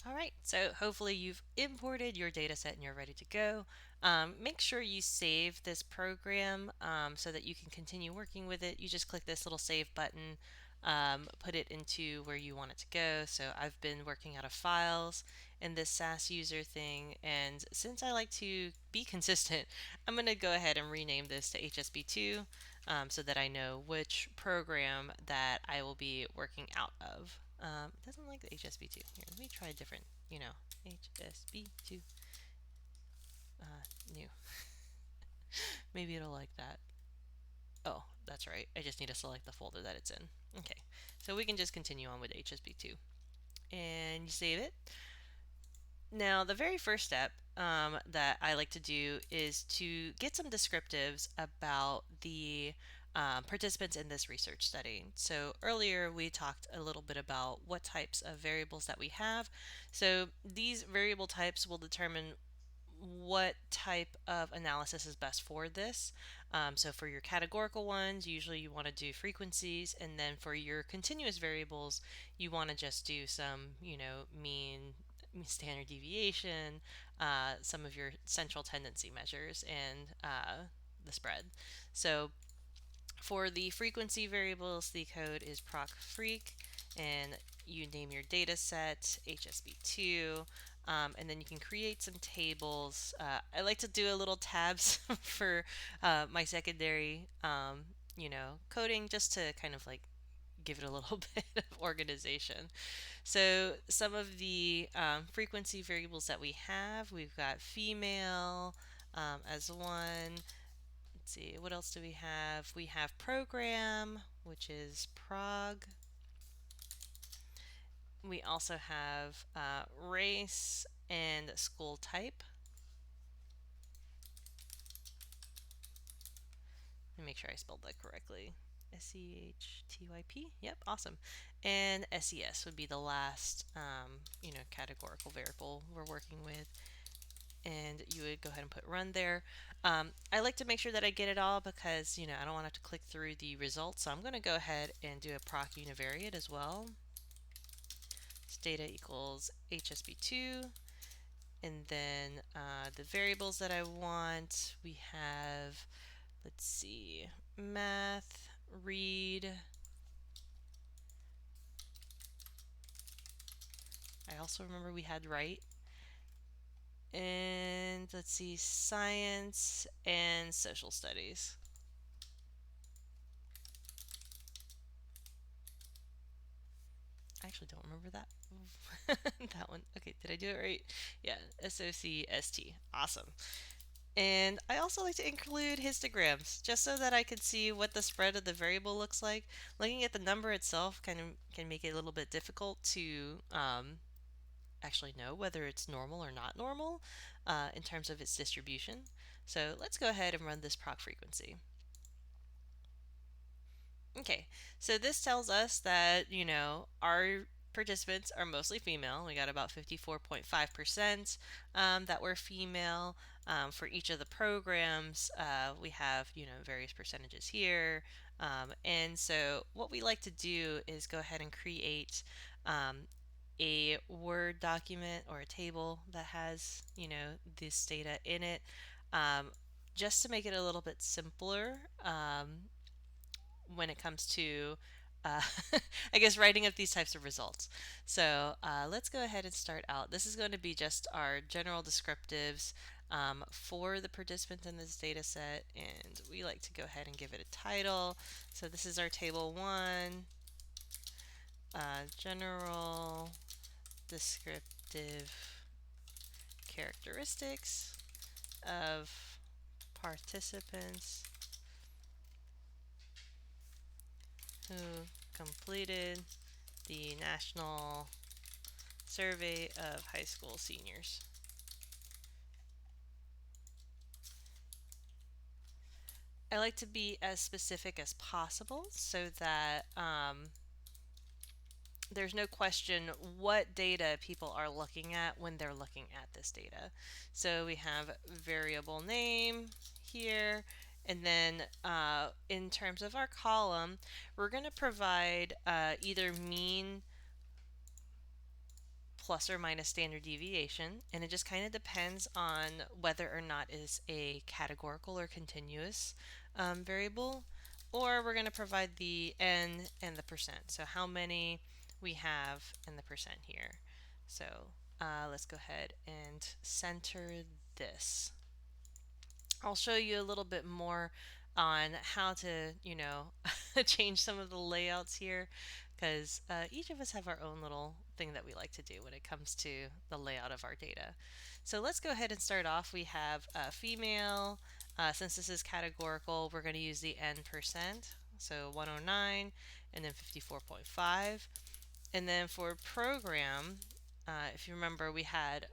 All right, so hopefully you've imported your data set and you're ready to go. Make sure you save this program so that you can continue working with it. You just click this little save button, put it into where you want it to go. So I've been working out of files in this SAS user thing, and since I like to be consistent, I'm going to go ahead and rename this to HSB2 so that I know which program that I will be working out of. It doesn't like the HSB2. Here, let me try a different, HSB2 new. Maybe it'll like that. Oh, that's right. I just need to select the folder that it's in. Okay, so we can just continue on with HSB2. And you save it. Now, the very first step that I like to do is to get some descriptives about the participants in this research study. So earlier we talked a little bit about what types of variables that we have. So these variable types will determine what type of analysis is best for this. So for your categorical ones, usually you want to do frequencies, and then for your continuous variables, you want to just do some, mean, standard deviation, some of your central tendency measures, and the spread. So for the frequency variables, the code is procfreq, and you name your data set HSB2, and then you can create some tables. I like to do a little tabs for my secondary, coding, just to kind of like give it a little bit of organization. So some of the frequency variables that we've got female as one. Let's see, what else do we have? We have program, which is prog. We also have race and school type. Let me make sure I spelled that correctly. SEHTYP. Yep, awesome. And SES would be the last, categorical variable we're working with. And you would go ahead and put run there. I like to make sure that I get it all because, I don't want to have to click through the results. So I'm going to go ahead and do a proc univariate as well. Data equals HSB2. And then the variables that I want, we have, let's see, math, read. I also remember we had write. And let's see, science and social studies. I actually don't remember that that one. Okay, did I do it right? Yeah, SOCST. Awesome. And I also like to include histograms just so that I can see what the spread of the variable looks like. Looking at the number itself can make it a little bit difficult to actually know whether it's normal or not normal in terms of its distribution. So let's go ahead and run this proc frequency. Okay, so this tells us that, our participants are mostly female. We got about 54.5% that were female. For each of the programs, we have, various percentages here. And so what we like to do is go ahead and create a Word document or a table that has, this data in it, just to make it a little bit simpler. When it comes to, uh, I guess, writing up these types of results. So let's go ahead and start out. This is going to be just our general descriptives for the participants in this data set, and we like to go ahead and give it a title. So this is our table 1, general descriptive characteristics of participants who completed the National Survey of High School Seniors. I like to be as specific as possible so that there's no question what data people are looking at when they're looking at this data. So we have variable name here, and then in terms of our column, we're going to provide either mean plus or minus standard deviation, and it just kind of depends on whether or not it's a categorical or continuous variable, or we're going to provide the n and the percent. So how many we have and the percent here. So let's go ahead and center this. I'll show you a little bit more on how to, change some of the layouts here, because each of us have our own little thing that we like to do when it comes to the layout of our data. So let's go ahead and start off. We have female. Since this is categorical, we're going to use the n%, so 109 and then 54.5. And then for program, if you remember, we had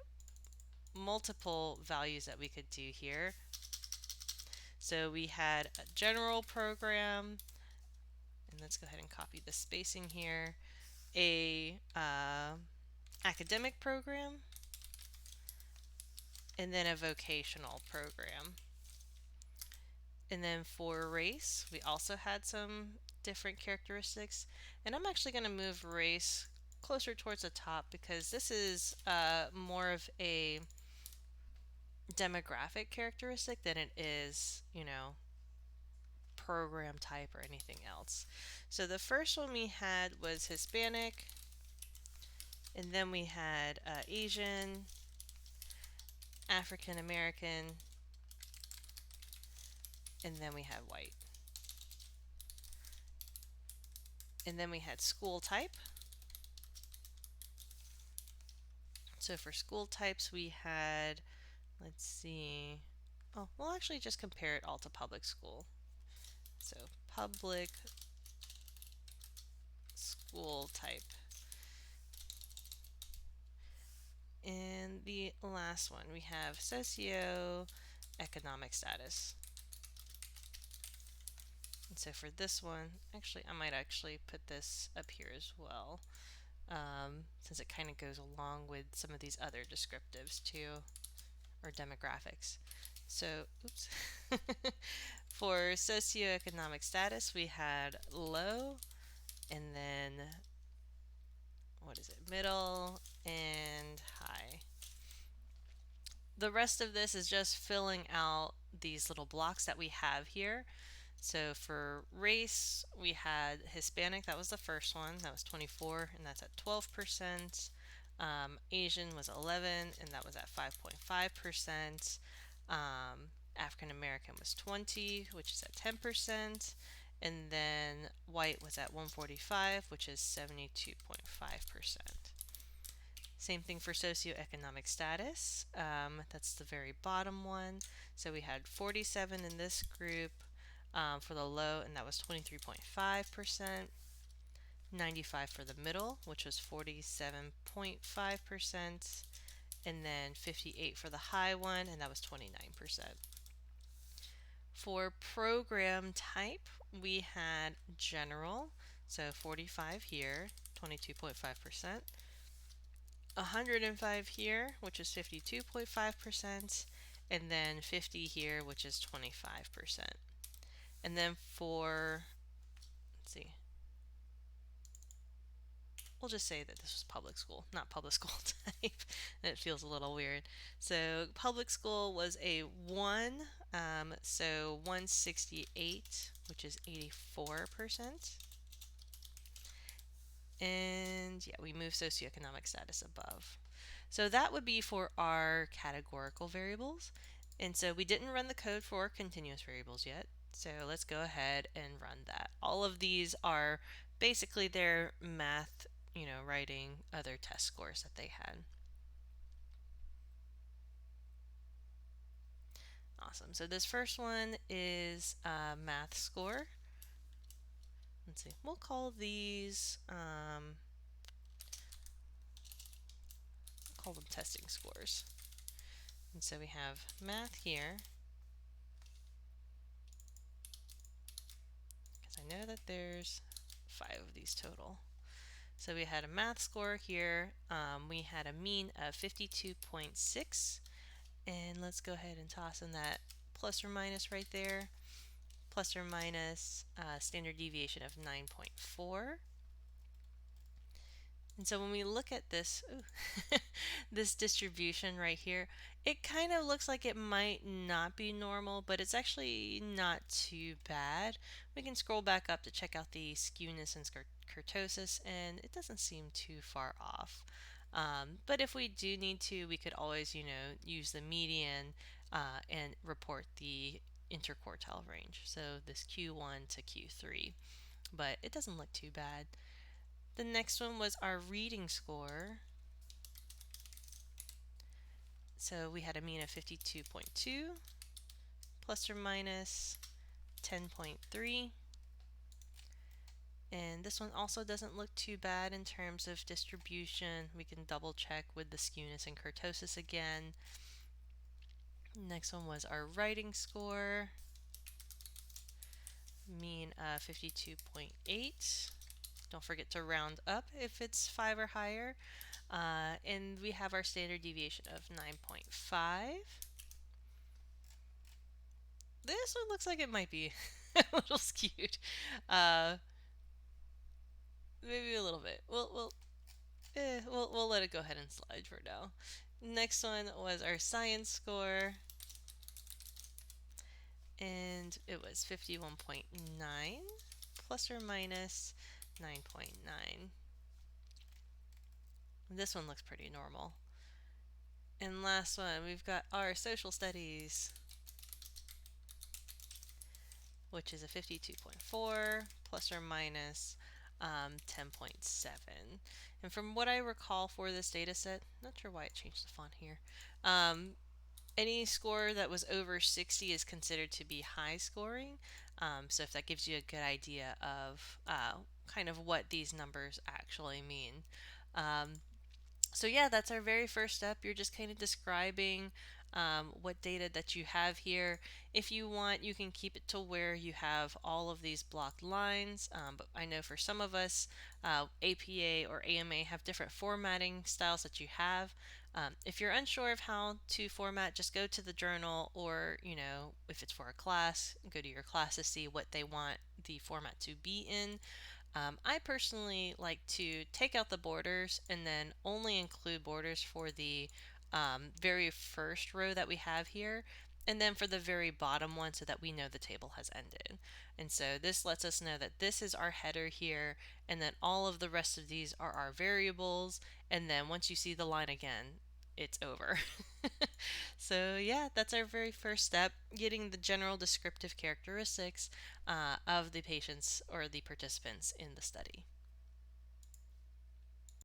multiple values that we could do here. So we had a general program, and let's go ahead and copy the spacing here, a academic program, and then a vocational program. And then for race, we also had some different characteristics, and I'm actually going to move race closer towards the top because this is more of a demographic characteristic than it is, program type or anything else. So the first one we had was Hispanic, and then we had Asian, African American, and then we had white. And then we had school type. So for school types we had, let's see, we'll actually just compare it all to public school. So public school type. And the last one, we have socio-economic status. And so for this one, actually, I might actually put this up here as well, since it kind of goes along with some of these other descriptives too, or demographics. So, oops. For socioeconomic status, we had low, and then, what is it, middle, and high. The rest of this is just filling out these little blocks that we have here. So for race, we had Hispanic, that was the first one, that was 24, and that's at 12%. Asian was 11, and that was at 5.5%. African American was 20, which is at 10%. And then white was at 145, which is 72.5%. Same thing for socioeconomic status. That's the very bottom one. So we had 47 in this group for the low, and that was 23.5%. 95 for the middle, which was 47.5%. And then 58 for the high one, and that was 29%. For program type, we had general, so 45 here, 22.5%. 105 here, which is 52.5%, and then 50 here, which is 25%. And then for, let's see, we'll just say that this was public school, not public school type. It feels a little weird. So public school was a 1, so 168, which is 84%. And yeah, we move socioeconomic status above. So that would be for our categorical variables. And so we didn't run the code for continuous variables yet. So let's go ahead and run that. All of these are basically their math, writing other test scores that they had. Awesome. So this first one is math score. Let's see. We'll call these, call them testing scores. And so we have math here, because I know that there's 5 of these total. So we had a math score here. We had a mean of 52.6. And let's go ahead and toss in that plus or minus right there. Plus or minus standard deviation of 9.4. And so when we look at this, this distribution right here, it kind of looks like it might not be normal, but it's actually not too bad. We can scroll back up to check out the skewness and kurtosis, and it doesn't seem too far off. But if we do need to, we could always, use the median and report the interquartile range. So this Q1 to Q3, but it doesn't look too bad. The next one was our reading score. So we had a mean of 52.2 plus or minus 10.3. And this one also doesn't look too bad in terms of distribution. We can double check with the skewness and kurtosis again. Next one was our writing score. Mean 52.8. Don't forget to round up if it's 5 or higher. And we have our standard deviation of 9.5. This one looks like it might be a little skewed. Maybe a little bit. We'll let it go ahead and slide for now. Next one was our science score, and it was 51.9 plus or minus 9.9. This one looks pretty normal. And last one, we've got our social studies, which is a 52.4 plus or minus 10.7. And from what I recall for this data set, not sure why it changed the font here, any score that was over 60 is considered to be high scoring. So if that gives you a good idea of kind of what these numbers actually mean. So yeah, that's our very first step. You're just kind of describing what data that you have here. If you want, you can keep it to where you have all of these blocked lines, but I know for some of us, APA or AMA have different formatting styles that you have. If you're unsure of how to format, just go to the journal, or if it's for a class, go to your class to see what they want the format to be in. I personally like to take out the borders and then only include borders for the very first row that we have here, and then for the very bottom one so that we know the table has ended. And so this lets us know that this is our header here, and then all of the rest of these are our variables, and then once you see the line again, it's over. So yeah, that's our very first step, getting the general descriptive characteristics of the patients or the participants in the study.